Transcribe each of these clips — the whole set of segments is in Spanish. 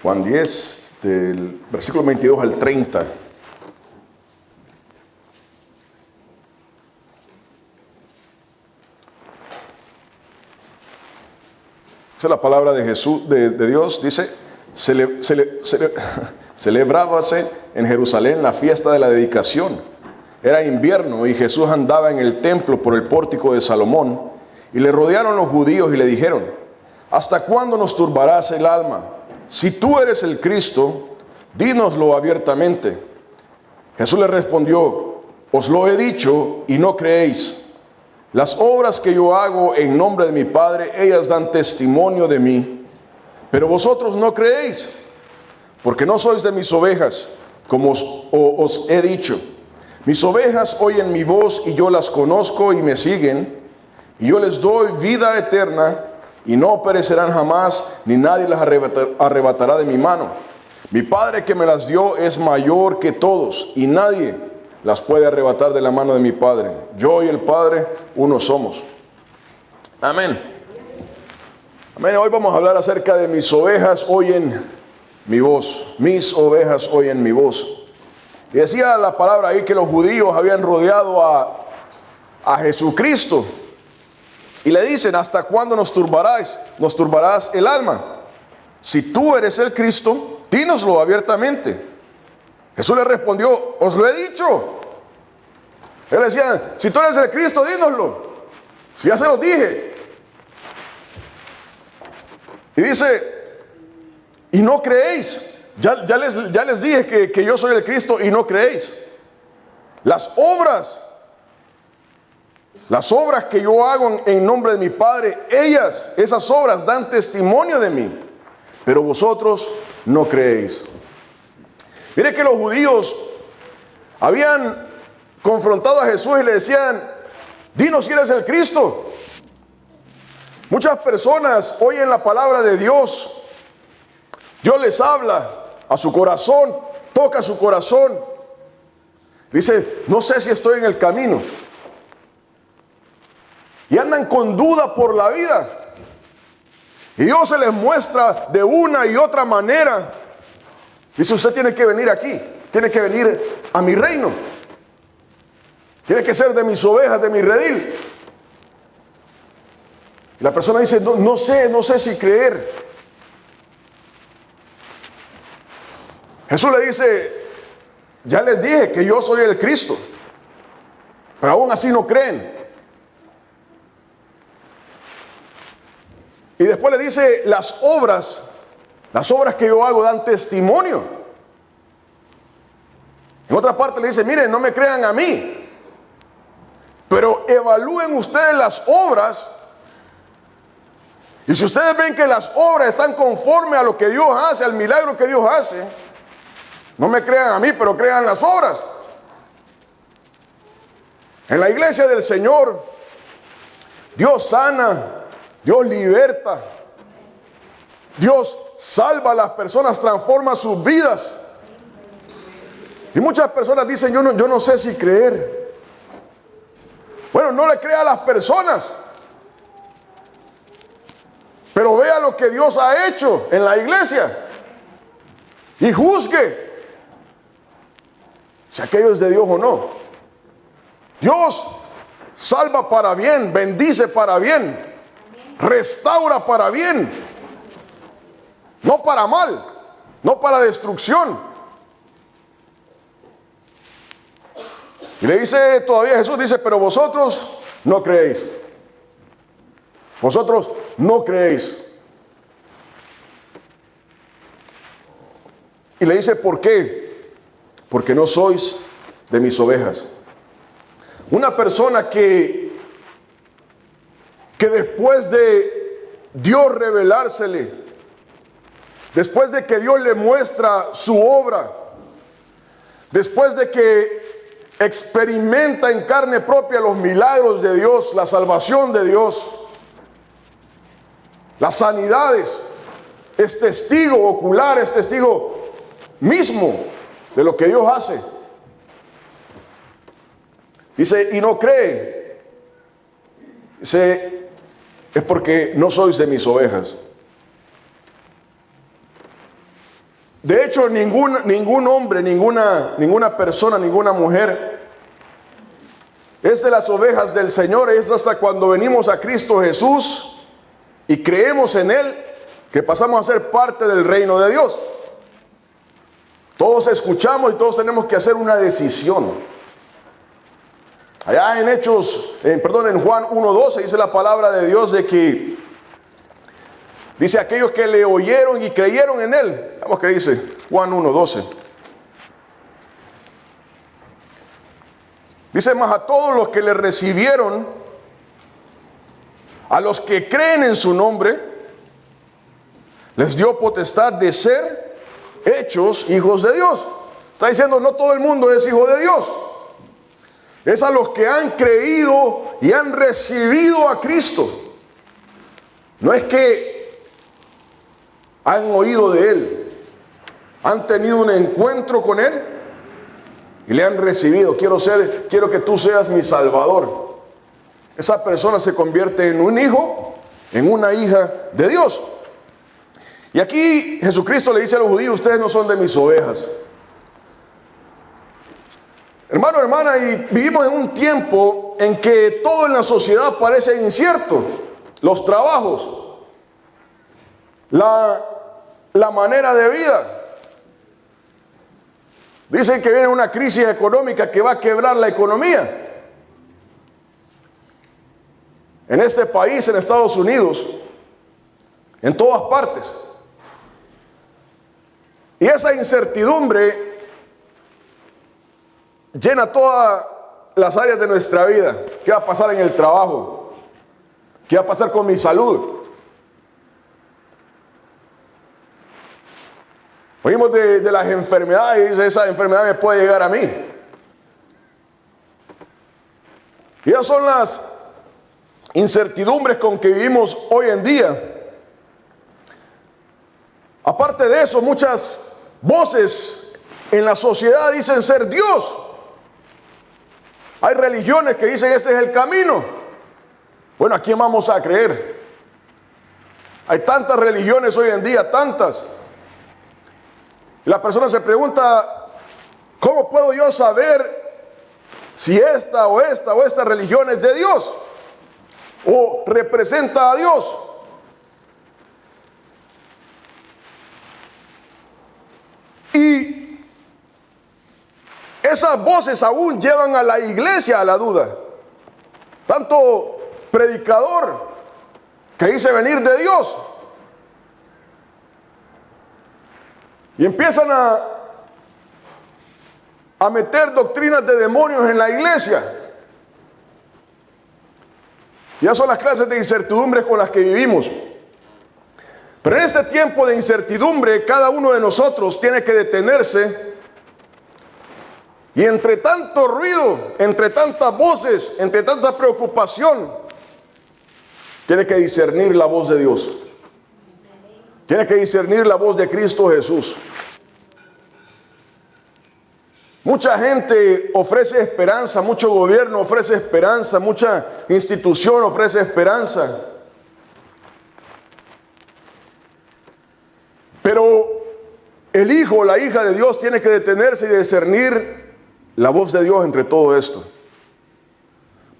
Juan 10, del versículo 22 al 30. Esa es la palabra de Jesús, de Dios. Dice, celebrábase en Jerusalén la fiesta de la dedicación. Era invierno y Jesús andaba en el templo por el pórtico de Salomón. Y le rodearon los judíos y le dijeron: ¿hasta cuándo nos turbarás el alma? Si tú eres el Cristo, dínoslo abiertamente. Jesús le respondió: os lo he dicho y no creéis. Las obras que yo hago en nombre de mi Padre, ellas dan testimonio de mí. Pero vosotros no creéis, porque no sois de mis ovejas, como os he dicho. Mis ovejas oyen mi voz y yo las conozco y me siguen. Y yo les doy vida eterna y no perecerán jamás, ni nadie las arrebatará de mi mano. Mi Padre que me las dio es mayor que todos y nadie las puede arrebatar de la mano de mi Padre. Yo y el Padre uno somos. Amén. Amén. Hoy vamos a hablar acerca de mis ovejas oyen mi voz. Mis ovejas oyen mi voz. Y decía la palabra ahí que los judíos habían rodeado a Jesucristo. Y le dicen: ¿hasta cuándo nos turbarás el alma? Si tú eres el Cristo, dínoslo abiertamente. Jesús le respondió: os lo he dicho. Él decía: si tú eres el Cristo, dínoslo. Si ya se los dije. Y dice: y no creéis. Ya les dije que yo soy el Cristo y no creéis. Las obras que yo hago en nombre de mi Padre, esas obras dan testimonio de mí, pero vosotros no creéis. Mire que los judíos habían confrontado a Jesús y le decían: dinos si eres el Cristo. Muchas personas oyen la palabra de Dios. Dios les habla a su corazón, toca su corazón. Dice: no sé si estoy en el camino. Y andan con duda por la vida. Y Dios se les muestra de una y otra manera. Dice: usted tiene que venir aquí. Tiene que venir a mi reino. Tiene que ser de mis ovejas, de mi redil. Y la persona dice: no sé si creer. Jesús le dice: ya les dije que yo soy el Cristo. Pero aún así no creen. Y después le dice: las obras que yo hago dan testimonio. En otra parte le dice: miren, no me crean a mí, pero evalúen ustedes las obras. Y si ustedes ven que las obras están conforme a lo que Dios hace, al milagro que Dios hace, no me crean a mí, pero crean las obras. En la iglesia del Señor, Dios sana, Dios liberta, Dios salva a las personas, transforma sus vidas. Y muchas personas dicen: yo no sé si creer. Bueno, no le crea a las personas, pero vea lo que Dios ha hecho en la iglesia y juzgue si aquello es de Dios o no. Dios salva para bien, bendice para bien, restaura para bien, no para mal, no para destrucción. Y le dice todavía Jesús, dice: pero vosotros no creéis. Vosotros no creéis. Y le dice: ¿por qué? Porque no sois de mis ovejas. Una persona que después de Dios revelársele, después de que Dios le muestra su obra, después de que experimenta en carne propia los milagros de Dios, la salvación de Dios, las sanidades, es testigo ocular, es testigo mismo de lo que Dios hace. Dice: y no cree. Dice: es porque no sois de mis ovejas. De hecho, ningún hombre, ninguna persona, ninguna mujer es de las ovejas del Señor. Es hasta cuando venimos a Cristo Jesús y creemos en Él que pasamos a ser parte del reino de Dios. Todos escuchamos y todos tenemos que hacer una decisión. Allá en en Juan 1:12 dice la palabra de Dios de que dice aquellos que le oyeron y creyeron en Él. Vamos que dice Juan 1:12. Dice: mas a todos los que le recibieron, a los que creen en su nombre, les dio potestad de ser hechos hijos de Dios. Está diciendo, no todo el mundo es hijo de Dios. Es a los que han creído y han recibido a Cristo. No es que han oído de Él, han tenido un encuentro con Él y le han recibido. Quiero que tú seas mi Salvador. Esa persona se convierte en un hijo, en una hija de Dios. Y aquí Jesucristo le dice a los judíos: ustedes no son de mis ovejas. Hermano, hermana, y vivimos en un tiempo en que todo en la sociedad parece incierto. Los trabajos, la manera de vida. Dicen que viene una crisis económica que va a quebrar la economía. En este país, en Estados Unidos, en todas partes. Y esa incertidumbre llena todas las áreas de nuestra vida. ¿Qué va a pasar en el trabajo? ¿Qué va a pasar con mi salud? Oímos de las enfermedades y dice: esa enfermedad me puede llegar a mí. Y esas son las incertidumbres con que vivimos hoy en día. Aparte de eso, muchas voces en la sociedad dicen ser Dios. Hay religiones que dicen ese es el camino. Bueno, ¿a quién vamos a creer? Hay tantas religiones hoy en día, tantas. Y la persona se pregunta: ¿cómo puedo yo saber si esta religión es de Dios o representa a Dios? Y esas voces aún llevan a la iglesia a la duda. Tanto predicador que dice venir de Dios y empiezan a meter doctrinas de demonios en la iglesia. Ya son las clases de incertidumbre con las que vivimos. Pero en este tiempo de incertidumbre, cada uno de nosotros tiene que detenerse y entre tanto ruido, entre tantas voces, entre tanta preocupación, tiene que discernir la voz de Dios. Tiene que discernir la voz de Cristo Jesús. Mucha gente ofrece esperanza, mucho gobierno ofrece esperanza, mucha institución ofrece esperanza. Pero el hijo o la hija de Dios tiene que detenerse y discernir la voz de Dios entre todo esto.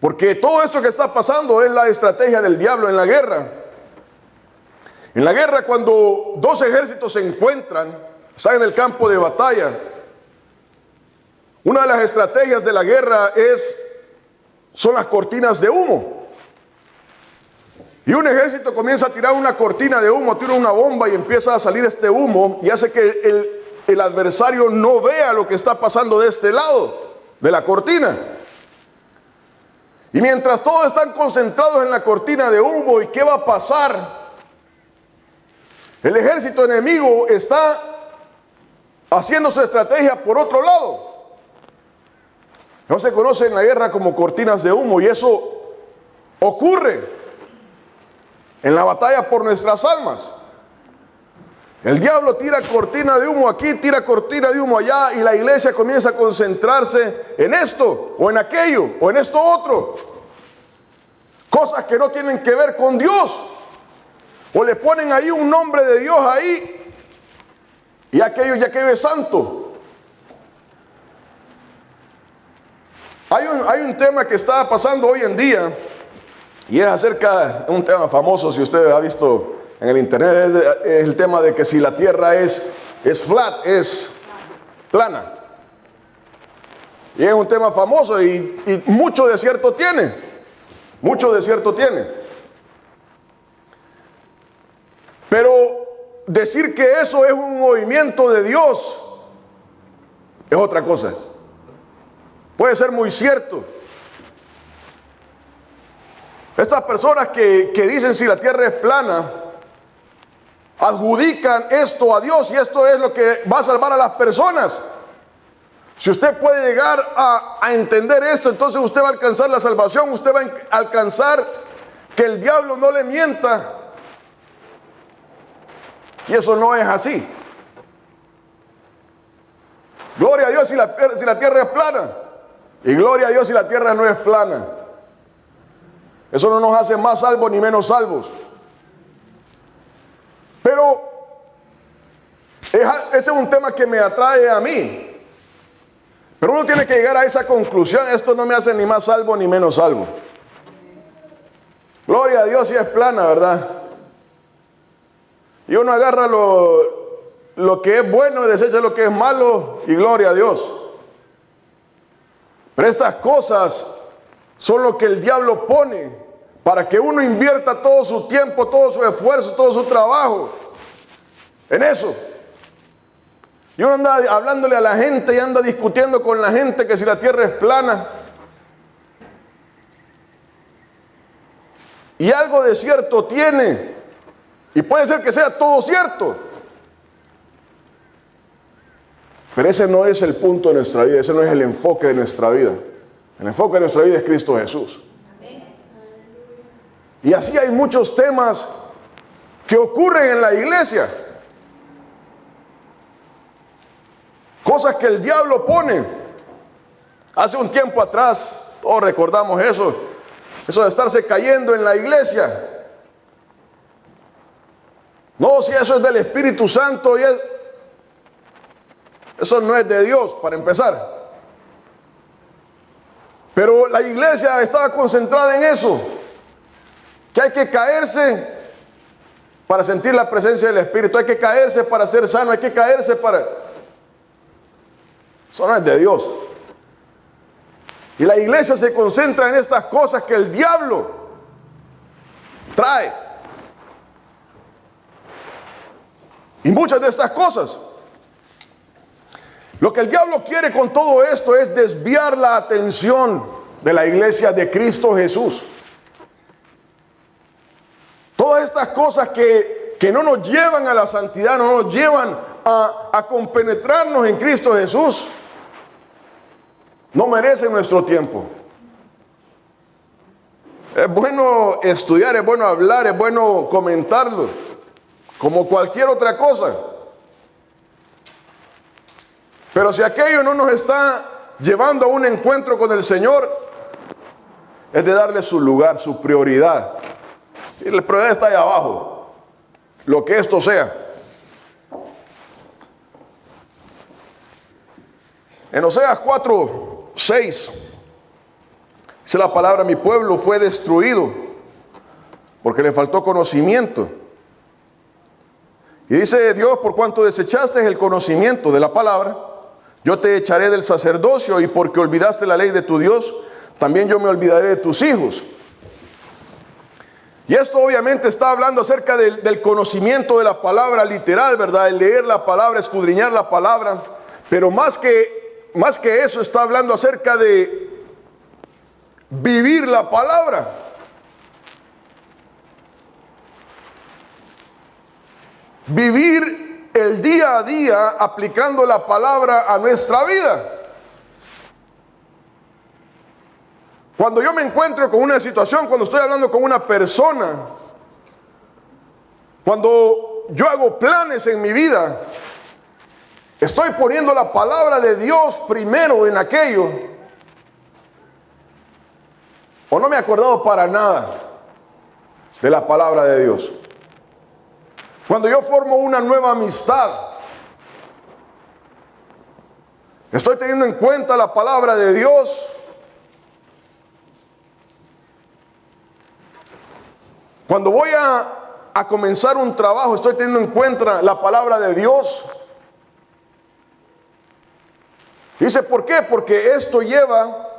Porque todo esto que está pasando es la estrategia del diablo en la guerra. En la guerra, cuando dos ejércitos se encuentran, están en el campo de batalla, una de las estrategias de la guerra son las cortinas de humo. Y un ejército comienza a tirar una cortina de humo, tira una bomba y empieza a salir este humo y hace que el adversario no vea lo que está pasando de este lado de la cortina. Y mientras todos están concentrados en la cortina de humo, ¿y qué va a pasar? El ejército enemigo está haciendo su estrategia por otro lado. No se conoce en la guerra como cortinas de humo, y eso ocurre en la batalla por nuestras almas. El diablo tira cortina de humo aquí, tira cortina de humo allá, y la iglesia comienza a concentrarse en esto, o en aquello, o en esto otro. Cosas que no tienen que ver con Dios. O le ponen ahí un nombre de Dios ahí. y aquello es santo. Hay un tema que está pasando hoy en día, y es acerca de un tema famoso, si usted ha visto en el internet, es el tema de que si la tierra es flat, es plana. Y es un tema famoso y mucho de cierto tiene. Mucho de cierto tiene. Pero decir que eso es un movimiento de Dios es otra cosa. Puede ser muy cierto. Estas personas que dicen si la tierra es plana, adjudican esto a Dios y esto es lo que va a salvar a las personas. Si usted puede llegar a entender esto, entonces usted va a alcanzar la salvación, usted va a alcanzar que el diablo no le mienta. Y eso no es así. Gloria a Dios si la tierra es plana. Y gloria a Dios si la tierra no es plana. Eso no nos hace más salvos ni menos salvos. Pero ese es un tema que me atrae a mí. Pero uno tiene que llegar a esa conclusión: esto no me hace ni más salvo ni menos salvo. Gloria a Dios si es plana, ¿verdad? Y uno agarra lo que es bueno y desecha lo que es malo, y gloria a Dios. Pero estas cosas son lo que el diablo pone para que uno invierta todo su tiempo, todo su esfuerzo, todo su trabajo en eso. Y uno anda hablándole a la gente y anda discutiendo con la gente que si la tierra es plana. Y algo de cierto tiene. Y puede ser que sea todo cierto. Pero ese no es el punto de nuestra vida, ese no es el enfoque de nuestra vida. El enfoque de nuestra vida es Cristo Jesús. Y así hay muchos temas que ocurren en la iglesia. Cosas que el diablo pone. Hace un tiempo atrás, todos recordamos eso de estarse cayendo en la iglesia. No, si eso es del Espíritu Santo, eso no es de Dios, para empezar. Pero la iglesia estaba concentrada en eso, que hay que caerse para sentir la presencia del Espíritu, hay que caerse para ser sano, hay que caerse para... Eso no es de Dios. Y la iglesia se concentra en estas cosas que el diablo trae. Y muchas de estas cosas. Lo que el diablo quiere con todo esto es desviar la atención de la iglesia de Cristo Jesús. Todas estas cosas que no nos llevan a la santidad, no nos llevan a compenetrarnos en Cristo Jesús, no merecen nuestro tiempo. Es bueno estudiar, es bueno hablar, es bueno comentarlo, como cualquier otra cosa. Pero si aquello no nos está llevando a un encuentro con el Señor, es de darle su lugar, su prioridad. Y la prioridad está ahí abajo, lo que esto sea. En Oseas 4:6 dice la palabra: mi pueblo fue destruido porque le faltó conocimiento. Y dice Dios: por cuanto desechaste el conocimiento de la palabra, yo te echaré del sacerdocio, y porque olvidaste la ley de tu Dios, también yo me olvidaré de tus hijos. Y esto obviamente está hablando acerca del conocimiento de la palabra literal, ¿verdad? El leer la palabra, escudriñar la palabra. Pero más que eso, está hablando acerca de vivir la palabra. Vivir el día a día aplicando la palabra a nuestra vida. Cuando yo me encuentro con una situación, cuando estoy hablando con una persona, cuando yo hago planes en mi vida, estoy poniendo la palabra de Dios primero en aquello. O no me he acordado para nada de la palabra de Dios. Cuando yo formo una nueva amistad, ¿Estoy teniendo en cuenta la palabra de Dios? Cuando voy a comenzar un trabajo, ¿estoy teniendo en cuenta la palabra de Dios? Dice, ¿por qué? Porque esto lleva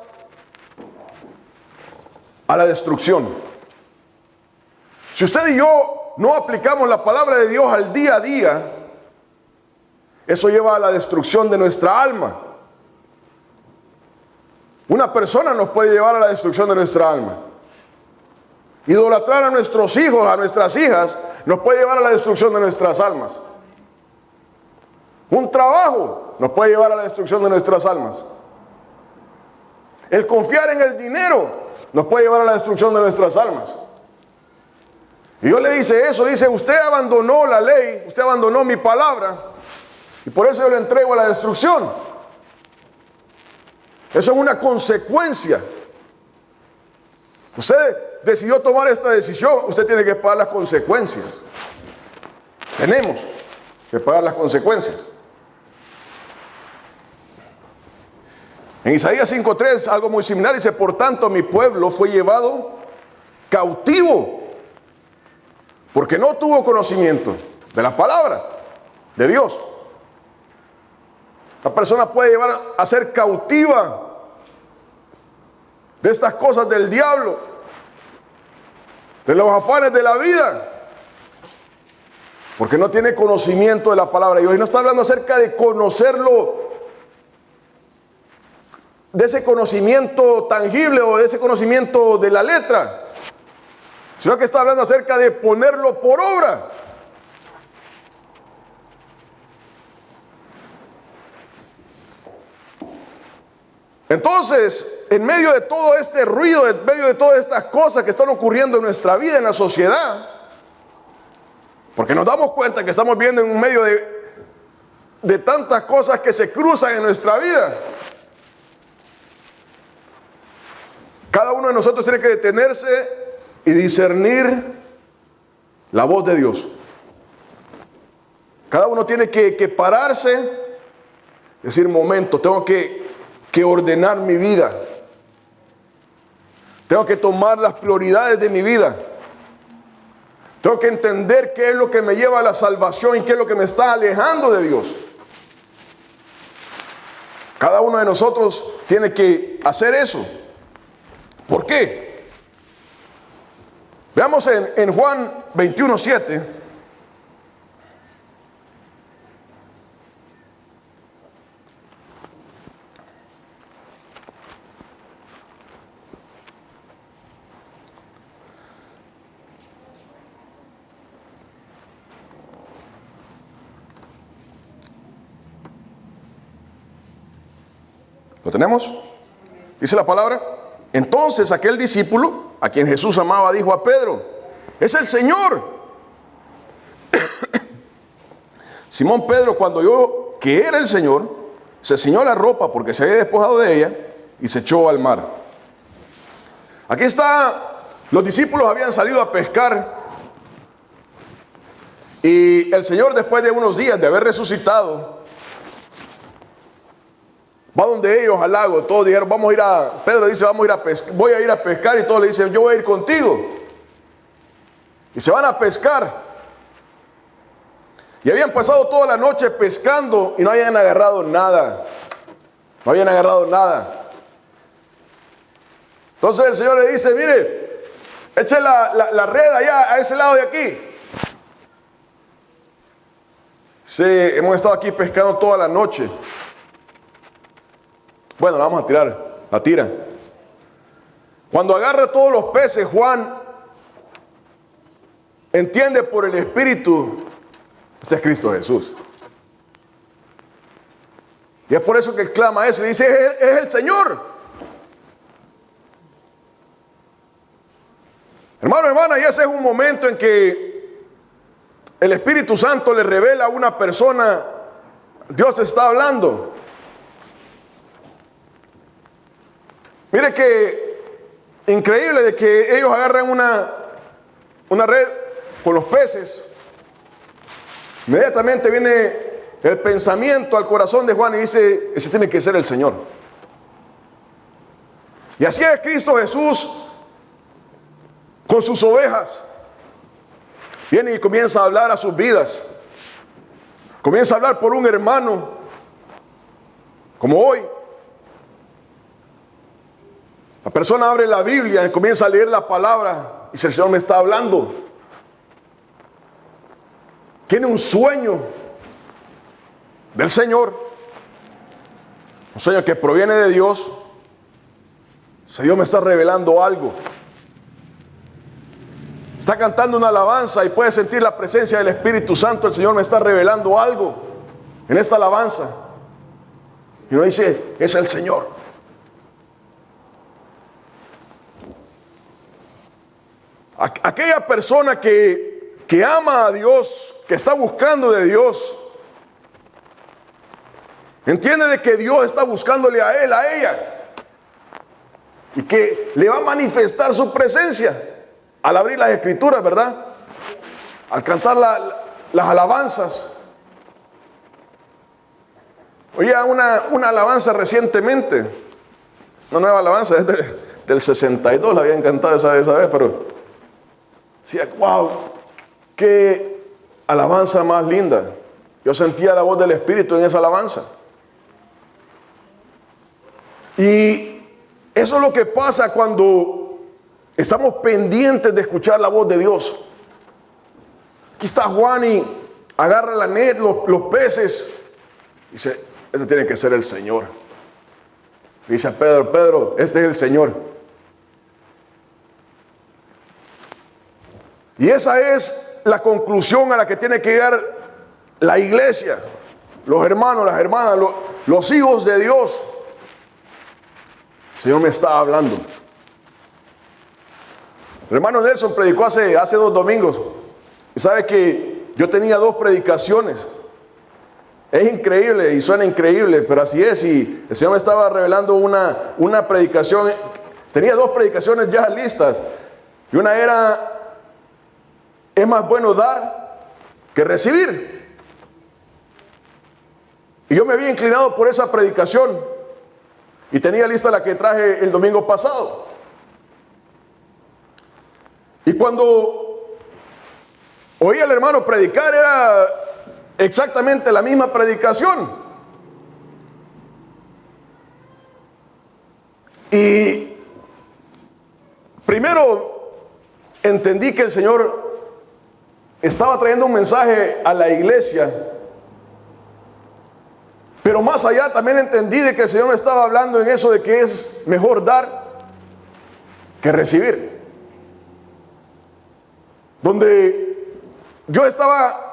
a la destrucción. Si usted y yo no aplicamos la palabra de Dios al día a día, eso lleva a la destrucción de nuestra alma. Una persona nos puede llevar a la destrucción de nuestra alma. Idolatrar a nuestros hijos, a nuestras hijas, nos puede llevar a la destrucción de nuestras almas. Un trabajo nos puede llevar a la destrucción de nuestras almas. El confiar en el dinero nos puede llevar a la destrucción de nuestras almas. Y Dios le dice eso, dice, usted abandonó la ley, usted abandonó mi palabra, y por eso yo le entrego a la destrucción. Eso es una consecuencia. Usted decidió tomar esta decisión, usted tiene que pagar las consecuencias. Tenemos que pagar las consecuencias. En Isaías 5:3, algo muy similar, dice, por tanto mi pueblo fue llevado cautivo, porque no tuvo conocimiento de la palabra de Dios. La persona puede llevar a ser cautiva de estas cosas del diablo, de los afanes de la vida, porque no tiene conocimiento de la palabra. Y hoy no está hablando acerca de conocerlo, de ese conocimiento tangible o de ese conocimiento de la letra, sino que está hablando acerca de ponerlo por obra. Entonces, en medio de todo este ruido, en medio de todas estas cosas que están ocurriendo en nuestra vida, en la sociedad, porque nos damos cuenta que estamos viendo en medio de tantas cosas que se cruzan en nuestra vida, cada uno de nosotros tiene que detenerse y discernir la voz de Dios. Cada uno tiene que pararse, decir, momento, tengo que ordenar mi vida. Tengo que tomar las prioridades de mi vida. Tengo que entender qué es lo que me lleva a la salvación y qué es lo que me está alejando de Dios. Cada uno de nosotros tiene que hacer eso. ¿Por qué? Veamos en Juan 21:7. ¿Lo tenemos? Dice la palabra. Entonces aquel discípulo, a quien Jesús amaba, dijo a Pedro, es el Señor. Simón Pedro, cuando oyó que era el Señor, se ciñó la ropa porque se había despojado de ella y se echó al mar. Aquí está, los discípulos habían salido a pescar y el Señor, después de unos días de haber resucitado, va donde ellos al lago. Todos dijeron, vamos a ir a, Pedro dice, vamos a ir a pescar, voy a ir a pescar, y todos le dicen, yo voy a ir contigo. Y se van a pescar. Y habían pasado toda la noche pescando y no habían agarrado nada. No habían agarrado nada. Entonces el Señor le dice, mire, eche la red allá, a ese lado de aquí. Sí, hemos estado aquí pescando toda la noche. Bueno, la vamos a tirar, la tira. Cuando agarra todos los peces, Juan entiende por el Espíritu, este es Cristo Jesús. Y es por eso que clama eso y dice, es el Señor. Hermano, hermana, y ese es un momento en que el Espíritu Santo le revela a una persona, Dios está hablando. Mire que increíble de que ellos agarran una red con los peces. Inmediatamente viene el pensamiento al corazón de Juan y dice, ese tiene que ser el Señor. Y así es Cristo Jesús con sus ovejas. Viene y comienza a hablar a sus vidas. Comienza a hablar por un hermano, como hoy. La persona abre la Biblia y comienza a leer la palabra y dice, el Señor me está hablando. Tiene un sueño del Señor, un sueño que proviene de Dios. O Dios me está revelando algo. Está cantando una alabanza y puede sentir la presencia del Espíritu Santo. El Señor me está revelando algo en esta alabanza. Y uno dice, es el Señor. Aquella persona que ama a Dios, que está buscando de Dios, entiende de que Dios está buscándole a él, a ella, y que le va a manifestar su presencia al abrir las escrituras, ¿verdad? Al cantar las alabanzas. Oía una alabanza recientemente, una nueva alabanza, es del 62, la habían cantado esa vez, pero decía, wow, qué alabanza más linda. Yo sentía la voz del Espíritu en esa alabanza. Y eso es lo que pasa cuando estamos pendientes de escuchar la voz de Dios. Aquí está Juan y agarra la net, los peces. Dice, ese tiene que ser el Señor. Dice a Pedro, Pedro, este es el Señor. Y esa es la conclusión a la que tiene que llegar la iglesia, los hermanos, las hermanas, los hijos de Dios. El Señor me está hablando. El hermano Nelson predicó hace 2 domingos. Y sabe que yo tenía 2 predicaciones. Es increíble y suena increíble, pero así es. Y el Señor me estaba revelando una predicación. Tenía 2 predicaciones ya listas. Y una era, es más bueno dar que recibir. Y yo me había inclinado por esa predicación. Y tenía lista la que traje el domingo pasado. Y cuando oí al hermano predicar, era exactamente la misma predicación. Y primero entendí que el Señor estaba trayendo un mensaje a la iglesia. Pero más allá también entendí de que el Señor me estaba hablando en eso de que es mejor dar que recibir. Donde yo estaba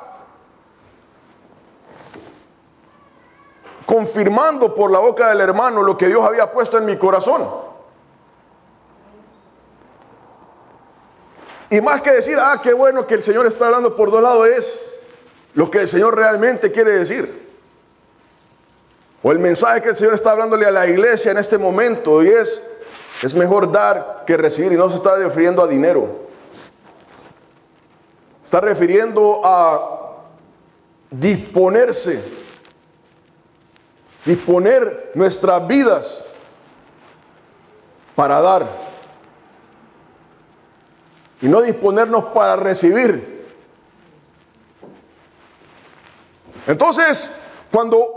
confirmando por la boca del hermano lo que Dios había puesto en mi corazón. Y más que decir, qué bueno que el Señor está hablando por 2 lados, es lo que el Señor realmente quiere decir. O el mensaje que el Señor está hablándole a la iglesia en este momento, y es mejor dar que recibir. Y no se está refiriendo a dinero. Está refiriendo a disponerse, disponer nuestras vidas para dar. Y no disponernos para recibir. Entonces, cuando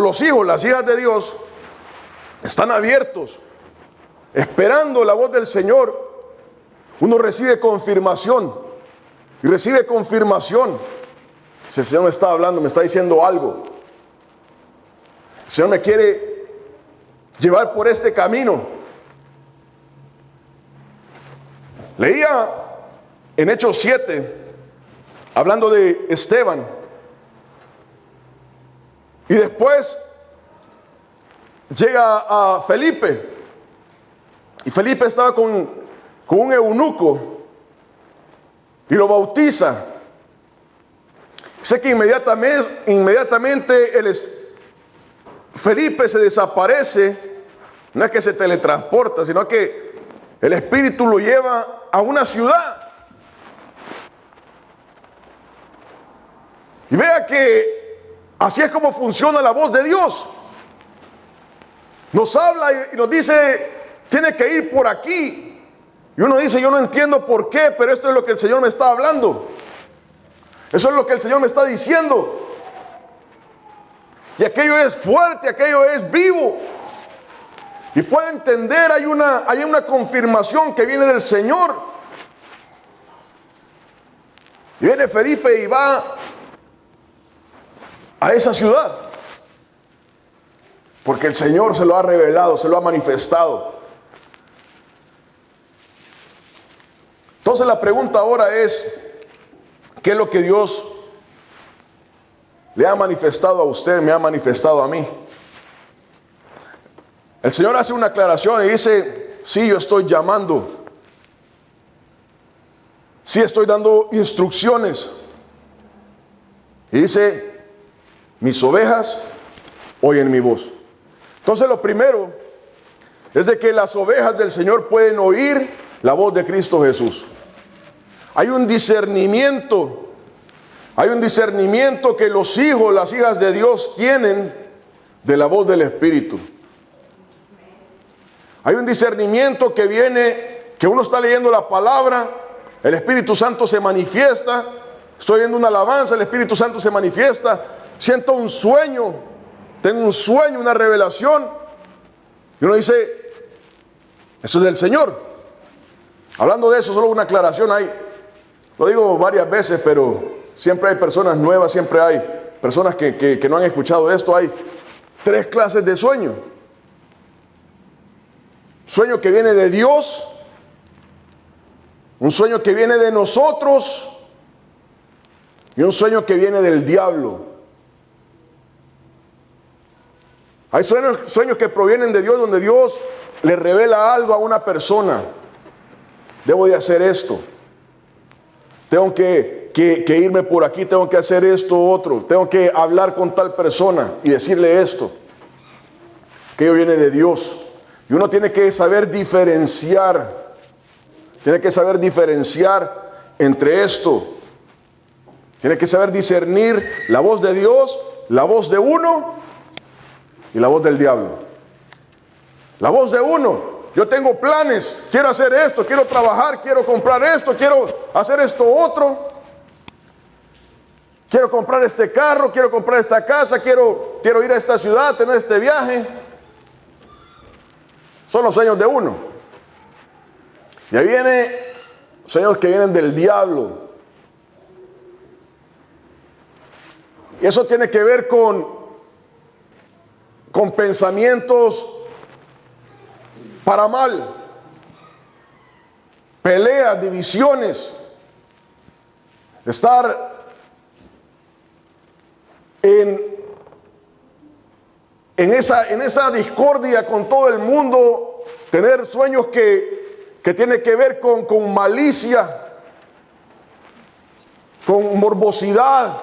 los hijos, las hijas de Dios están abiertos, esperando la voz del Señor, uno recibe confirmación. Y recibe confirmación. Si el Señor me está hablando, me está diciendo algo. El Señor me quiere llevar por este camino. Leía en Hechos 7, hablando de Esteban. Y después llega a Felipe. Y Felipe estaba con un eunuco y lo bautiza. Sé que inmediatamente Felipe se desaparece. No es que se teletransporta, sino que el Espíritu lo lleva a una ciudad. Y vea que así es como funciona la voz de Dios. Nos habla y nos dice, tiene que ir por aquí. Y uno dice, yo no entiendo por qué, pero esto es lo que el Señor me está hablando. Eso es lo que el Señor me está diciendo. Y aquello es fuerte, aquello es vivo. Y puede entender, hay una confirmación que viene del Señor. Y viene Felipe y va a esa ciudad. Porque el Señor se lo ha revelado, se lo ha manifestado. Entonces la pregunta ahora es, ¿qué es lo que Dios le ha manifestado a usted, me ha manifestado a mí? El Señor hace una aclaración y dice, sí, yo estoy llamando. Sí, estoy dando instrucciones. Y dice, mis ovejas oyen mi voz. Entonces lo primero es de que las ovejas del Señor pueden oír la voz de Cristo Jesús. Hay un discernimiento que los hijos, las hijas de Dios tienen de la voz del Espíritu. Hay un discernimiento que viene, que uno está leyendo la palabra, el Espíritu Santo se manifiesta, estoy viendo una alabanza, el Espíritu Santo se manifiesta, siento un sueño, tengo un sueño, una revelación, y uno dice, eso es del Señor. Hablando de eso, solo una aclaración hay, lo digo varias veces, pero siempre hay personas nuevas, siempre hay personas que no han escuchado esto. Hay 3 clases de sueño. Sueño que viene de Dios, un sueño que viene de nosotros y un sueño que viene del diablo. Hay sueños que provienen de Dios, donde Dios le revela algo a una persona. Debo de hacer esto. Tengo que irme por aquí, tengo que hacer esto otro. Tengo que hablar con tal persona y decirle esto. Aquello viene de Dios. Y uno tiene que saber diferenciar. Tiene que saber diferenciar entre esto. Tiene que saber discernir la voz de Dios, la voz de uno y la voz del diablo. La voz de uno. Yo tengo planes, quiero hacer esto, quiero trabajar, quiero comprar esto, quiero hacer esto otro. Quiero comprar este carro, quiero comprar esta casa, quiero ir a esta ciudad, tener este viaje. Son los sueños de uno. Y ahí vienen sueños que vienen del diablo. Y eso tiene que ver con pensamientos para mal, peleas, divisiones, estar en esa discordia con todo el mundo, tener sueños que tienen que ver con malicia, con morbosidad.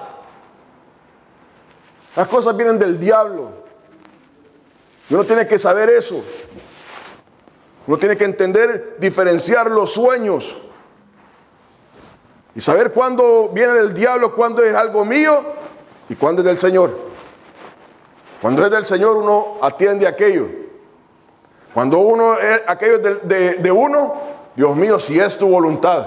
Las cosas vienen del diablo. Y uno tiene que saber eso. Uno tiene que entender, diferenciar los sueños. Y saber cuándo viene del diablo, cuándo es algo mío y cuándo es del Señor. Cuando es del Señor uno atiende aquello. Cuando aquello es de uno, Dios mío, si es tu voluntad,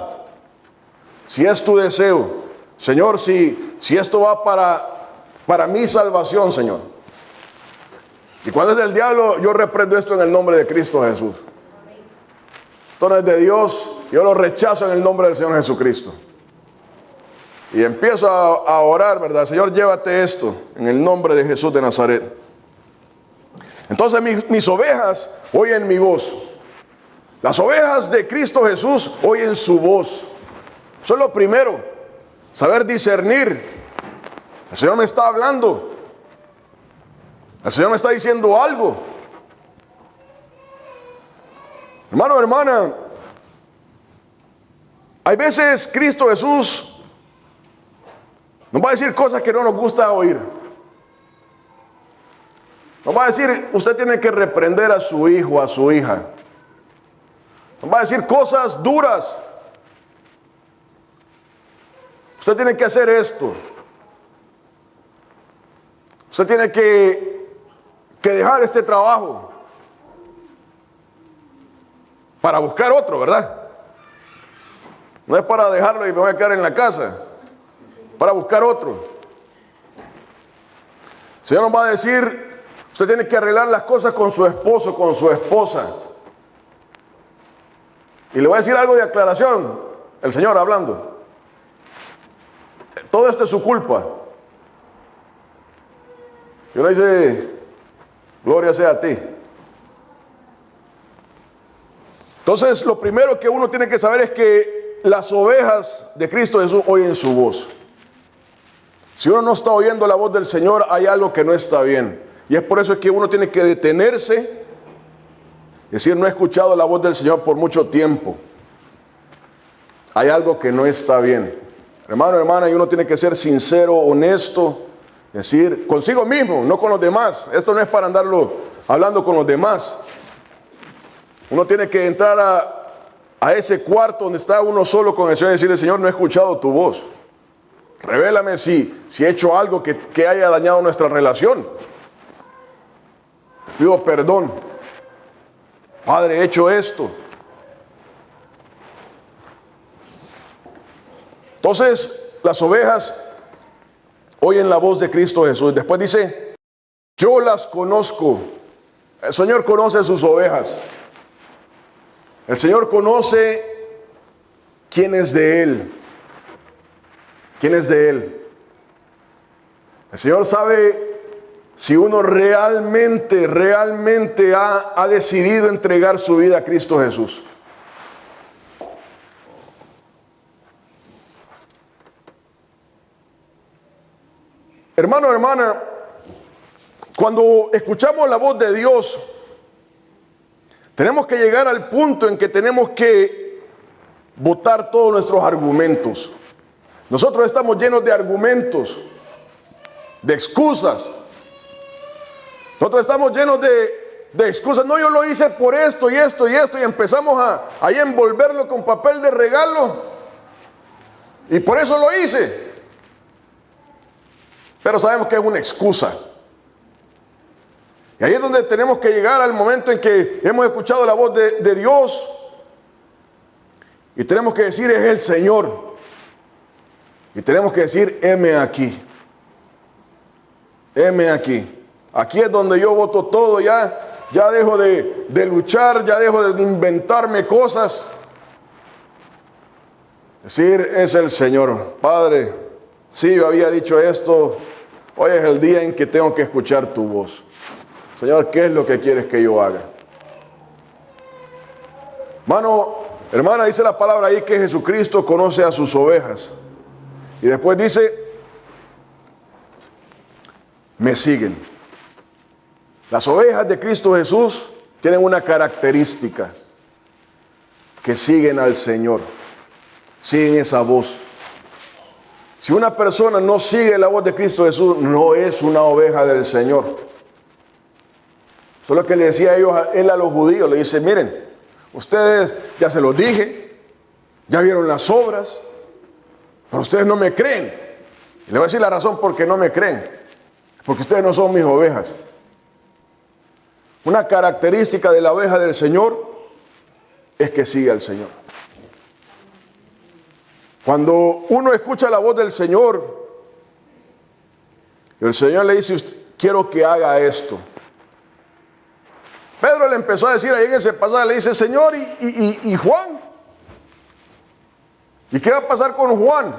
si es tu deseo, Señor, si esto va para mi salvación, Señor. Y cuando es del diablo, yo reprendo esto en el nombre de Cristo Jesús. Esto no es de Dios, yo lo rechazo en el nombre del Señor Jesucristo. Y empiezo a orar, ¿verdad? Señor, llévate esto en el nombre de Jesús de Nazaret. Entonces mis ovejas oyen mi voz. Las ovejas de Cristo Jesús oyen su voz. Eso es lo primero, saber discernir. El Señor me está hablando. El Señor me está diciendo algo. Hermano, hermana, hay veces Cristo Jesús nos va a decir cosas que no nos gusta oír. Nos va a decir, usted tiene que reprender a su hijo, a su hija. Nos va a decir cosas duras. Usted tiene que hacer esto. Usted tiene que dejar este trabajo para buscar otro, ¿verdad? No es para dejarlo y me voy a quedar en la casa, para buscar otro. El Señor nos va a decir, usted tiene que arreglar las cosas con su esposo, con su esposa. Y le voy a decir algo de aclaración, el Señor hablando. Todo esto es su culpa. Y uno dice, gloria sea a ti. Entonces, lo primero que uno tiene que saber es que las ovejas de Cristo Jesús oyen su voz. Si uno no está oyendo la voz del Señor, hay algo que no está bien. Y es por eso que uno tiene que detenerse y decir, no he escuchado la voz del Señor por mucho tiempo. Hay algo que no está bien. Hermano, hermana, y uno tiene que ser sincero, honesto, decir, consigo mismo, no con los demás. Esto no es para andarlo hablando con los demás. Uno tiene que entrar a ese cuarto donde está uno solo con el Señor y decirle, Señor, no he escuchado tu voz. Revélame si he hecho algo que haya dañado nuestra relación. Pido perdón. Padre, he hecho esto. Entonces, las ovejas oyen la voz de Cristo Jesús. Después dice, yo las conozco. El Señor conoce sus ovejas. El Señor conoce quién es de Él. ¿Quién es de Él? El Señor sabe si uno realmente ha decidido entregar su vida a Cristo Jesús. Hermano, hermana, cuando escuchamos la voz de Dios, tenemos que llegar al punto en que tenemos que botar todos nuestros argumentos. Nosotros estamos llenos de argumentos, de excusas. Nosotros estamos llenos de excusas. No, yo lo hice por esto y esto y esto, y empezamos a envolverlo con papel de regalo. Y por eso lo hice. Pero sabemos que es una excusa. Y ahí es donde tenemos que llegar al momento en que hemos escuchado la voz de Dios. Y tenemos que decir, es el Señor. Y tenemos que decir, heme aquí. Heme aquí. Aquí es donde yo voto todo. Ya dejo de luchar, ya dejo de inventarme cosas. Decir, es el Señor. Padre, sí, yo había dicho esto. Hoy es el día en que tengo que escuchar tu voz. Señor, ¿qué es lo que quieres que yo haga? Hermano, hermana, dice la palabra ahí que Jesucristo conoce a sus ovejas. Y después dice, me siguen. Las ovejas de Cristo Jesús tienen una característica, que siguen al Señor, siguen esa voz. Si una persona no sigue la voz de Cristo Jesús, no es una oveja del Señor. Eso es lo que le decía él a los judíos. Le dice, miren, ustedes, ya se los dije, ya vieron las obras, pero ustedes no me creen. Y le voy a decir la razón por qué no me creen. Porque ustedes no son mis ovejas. Una característica de la oveja del Señor es que sigue al Señor. Cuando uno escucha la voz del Señor, el Señor le dice, quiero que haga esto. Pedro le empezó a decir ahí en ese pasaje, le dice, Señor, ¿y Juan? ¿Y qué va a pasar con Juan?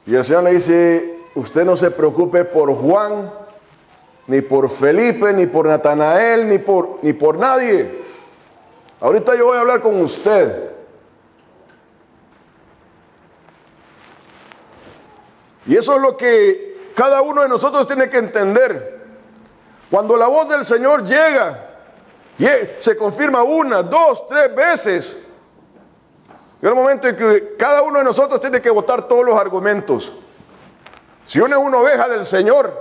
Y el Señor le dice, usted no se preocupe por Juan, ni por Felipe, ni por Natanael, ni por nadie. Ahorita yo voy a hablar con usted. Y eso es lo que cada uno de nosotros tiene que entender. Cuando la voz del Señor llega y se confirma 1, 2, 3 veces, es el momento en que cada uno de nosotros tiene que botar todos los argumentos. Si uno es una oveja del Señor,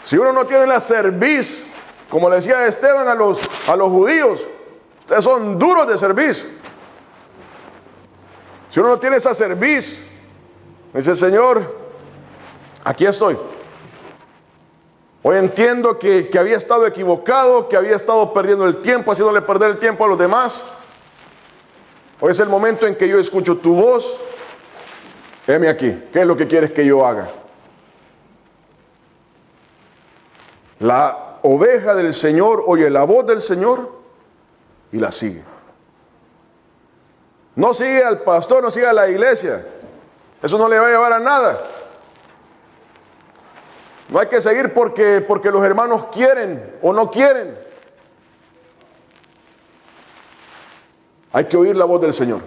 si uno no tiene la cerviz, como le decía Esteban a los judíos, ustedes son duros de cerviz. Si uno no tiene esa cerviz, dice el Señor, aquí estoy. Hoy entiendo que había estado equivocado, que había estado perdiendo el tiempo, haciéndole perder el tiempo a los demás. Hoy es el momento en que yo escucho tu voz. Heme aquí, ¿qué es lo que quieres que yo haga? La oveja del Señor oye la voz del Señor y la sigue. No sigue al pastor, no sigue a la iglesia. Eso no le va a llevar a nada. No hay que seguir porque los hermanos quieren o no quieren. Hay que oír la voz del Señor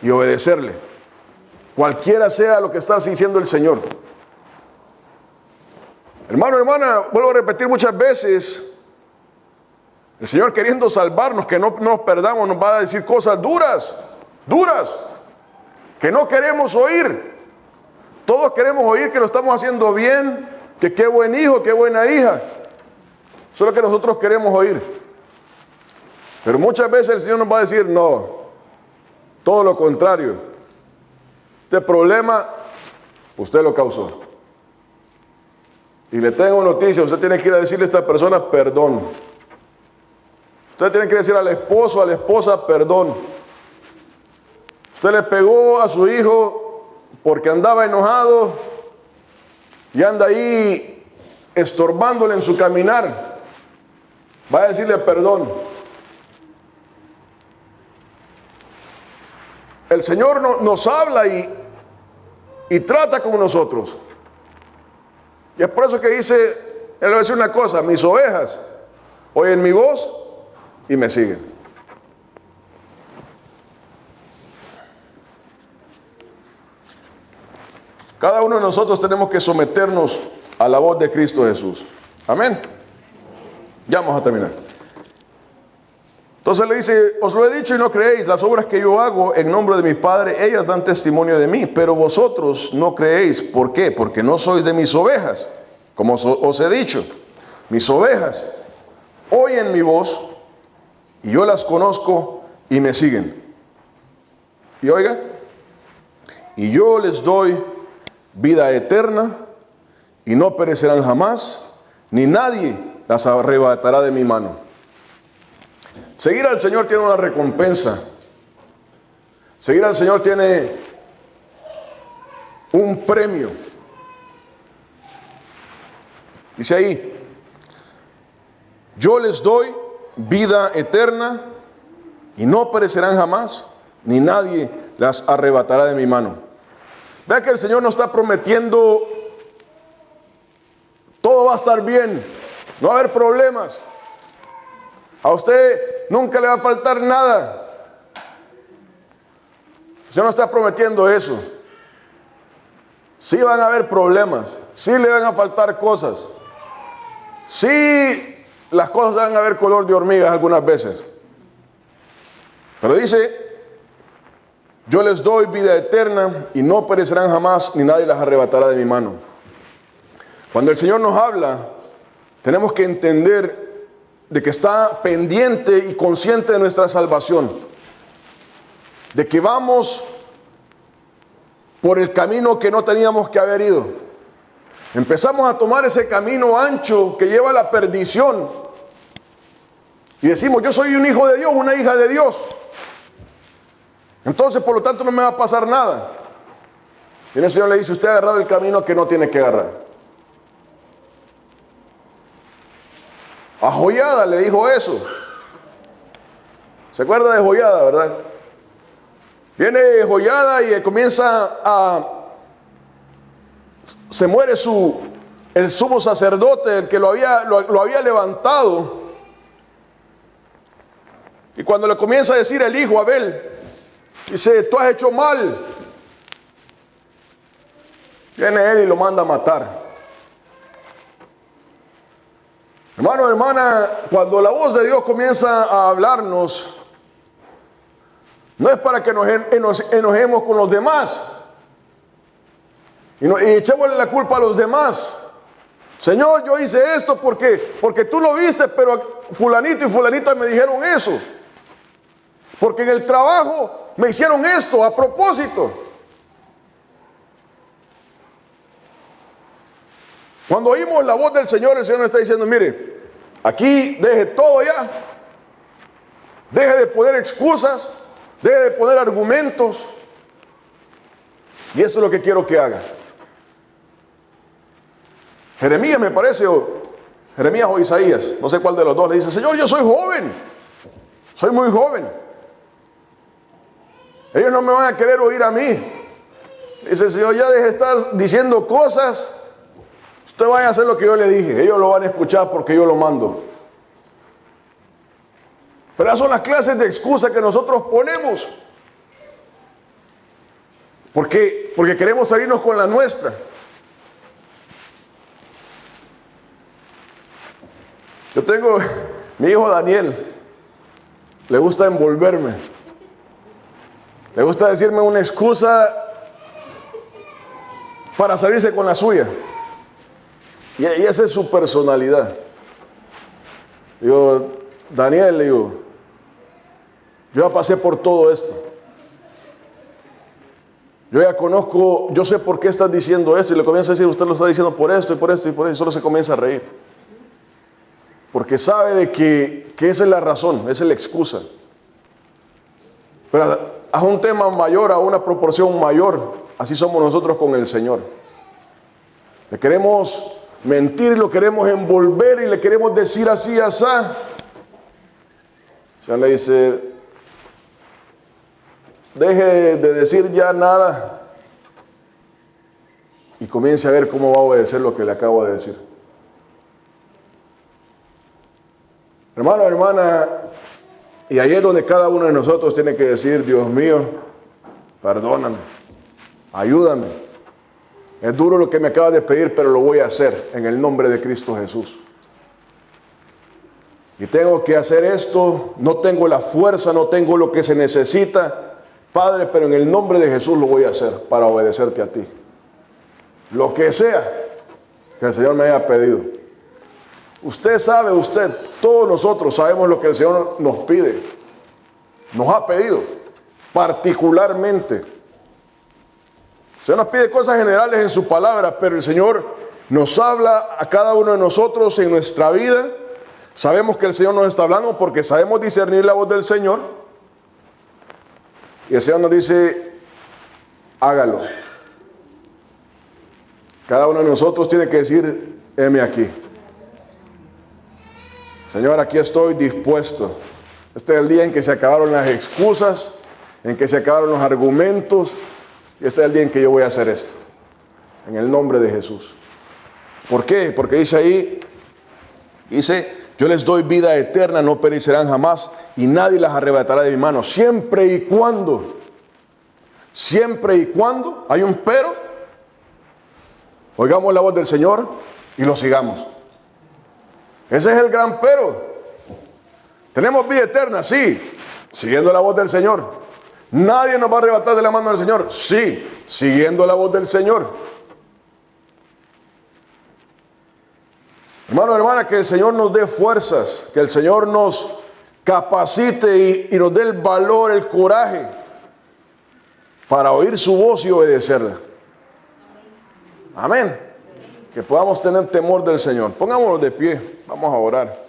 y obedecerle. Cualquiera sea lo que está diciendo el Señor. Hermano, hermana, vuelvo a repetir muchas veces, el Señor queriendo salvarnos, que no nos perdamos, nos va a decir cosas duras, que no queremos oír. Todos queremos oír que lo estamos haciendo bien, que qué buen hijo, qué buena hija. Eso es lo que nosotros queremos oír. Pero muchas veces el Señor nos va a decir, no, todo lo contrario. Este problema, usted lo causó. Y le tengo noticia, usted tiene que ir a decirle a esta persona perdón. Usted tiene que decir al esposo, a la esposa, perdón. Usted le pegó a su hijo porque andaba enojado y anda ahí estorbándole en su caminar. Va a decirle perdón. El Señor nos habla y trata con nosotros. Y es por eso que dice, Él le va a decir una cosa, mis ovejas oyen mi voz y me siguen. Cada uno de nosotros tenemos que someternos a la voz de Cristo Jesús. Amén. Ya vamos a terminar. Entonces le dice, os lo he dicho y no creéis, las obras que yo hago en nombre de mi Padre, ellas dan testimonio de mí, pero vosotros no creéis. ¿Por qué? Porque no sois de mis ovejas, como os he dicho. Mis ovejas oyen mi voz y yo las conozco y me siguen. Y oiga, y yo les doy vida eterna y no perecerán jamás, ni nadie las arrebatará de mi mano. Seguir al Señor tiene una recompensa. Seguir al Señor tiene un premio. Dice ahí, yo les doy vida eterna y no perecerán jamás, ni nadie las arrebatará de mi mano. Vea que el Señor nos está prometiendo, todo va a estar bien, no va a haber problemas. A usted nunca le va a faltar nada. El Señor no está prometiendo eso. Sí van a haber problemas, sí le van a faltar cosas, sí las cosas van a ver color de hormigas algunas veces. Pero dice, yo les doy vida eterna y no perecerán jamás, ni nadie las arrebatará de mi mano. Cuando el Señor nos habla, tenemos que entender de que está pendiente y consciente de nuestra salvación, de que vamos por el camino que no teníamos que haber ido. Empezamos a tomar ese camino ancho que lleva a la perdición y decimos, yo soy un hijo de Dios, una hija de Dios, entonces por lo tanto no me va a pasar nada. Y el Señor le dice, usted ha agarrado el camino que no tiene que agarrar. A Joiada le dijo eso. ¿Se acuerda de Joiada, verdad? Viene Joiada y se muere el sumo sacerdote, el que lo había levantado. Y cuando le comienza a decir el hijo Abel, dice, tú has hecho mal. Viene él y lo manda a matar. Hermano, hermana, cuando la voz de Dios comienza a hablarnos, no es para que nos enojemos con los demás y echémosle la culpa a los demás. Señor, yo hice esto porque tú lo viste, pero fulanito y fulanita me dijeron eso. Porque en el trabajo me hicieron esto a propósito. Cuando oímos la voz del Señor, el Señor nos está diciendo, mire, aquí deje todo ya. Deje de poner excusas, deje de poner argumentos. Y eso es lo que quiero que haga. Jeremías me parece, Jeremías o Isaías, no sé cuál de los dos, le dice, Señor, yo soy joven, soy muy joven. Ellos no me van a querer oír a mí. Dice, Señor, ya deje de estar diciendo cosas. Usted vaya a hacer lo que yo le dije. Ellos lo van a escuchar porque yo lo mando. Pero esas son las clases de excusas que nosotros ponemos. Porque queremos salirnos con la nuestra. Yo tengo, mi hijo Daniel, le gusta envolverme. Le gusta decirme una excusa para salirse con la suya. Y esa es su personalidad. Digo, Daniel, digo, yo ya pasé por todo esto. Yo ya conozco, yo sé por qué estás diciendo esto. Y le comienza a decir, usted lo está diciendo por esto y por esto y por eso. Y solo se comienza a reír. Porque sabe de que esa es la razón, esa es la excusa. Pero a un tema mayor, a una proporción mayor, así somos nosotros con el Señor. Le queremos mentir, lo queremos envolver y le queremos decir así, asá. O sea, le dice, deje de decir ya nada y comience a ver cómo va a obedecer lo que le acabo de decir. Hermano, hermana, y ahí es donde cada uno de nosotros tiene que decir, Dios mío, perdóname, ayúdame. Es duro lo que me acabas de pedir, pero lo voy a hacer en el nombre de Cristo Jesús. Y tengo que hacer esto, no tengo la fuerza, no tengo lo que se necesita, Padre, pero en el nombre de Jesús lo voy a hacer para obedecerte a ti. Lo que sea que el Señor me haya pedido. Usted sabe, todos nosotros sabemos lo que el Señor nos pide, nos ha pedido, particularmente. El Señor nos pide cosas generales en su palabra, pero el Señor nos habla a cada uno de nosotros en nuestra vida. Sabemos que el Señor nos está hablando porque sabemos discernir la voz del Señor. Y el Señor nos dice, hágalo. Cada uno de nosotros tiene que decir, heme aquí. Señor, aquí estoy dispuesto. Este es el día en que se acabaron las excusas, en que se acabaron los argumentos. Y este es el día en que yo voy a hacer esto. En el nombre de Jesús. ¿Por qué? Porque dice ahí, yo les doy vida eterna, no perecerán jamás, y nadie las arrebatará de mi mano. Siempre y cuando, hay un pero, oigamos la voz del Señor y lo sigamos. Ese es el gran pero. Tenemos vida eterna, sí, siguiendo la voz del Señor. Nadie nos va a arrebatar de la mano del Señor, sí, siguiendo la voz del Señor. Hermano, hermana, que el Señor nos dé fuerzas, que el Señor nos capacite y nos dé el valor, el coraje para oír su voz y obedecerla. Amén. Que podamos tener temor del Señor. Pongámonos de pie, vamos a orar.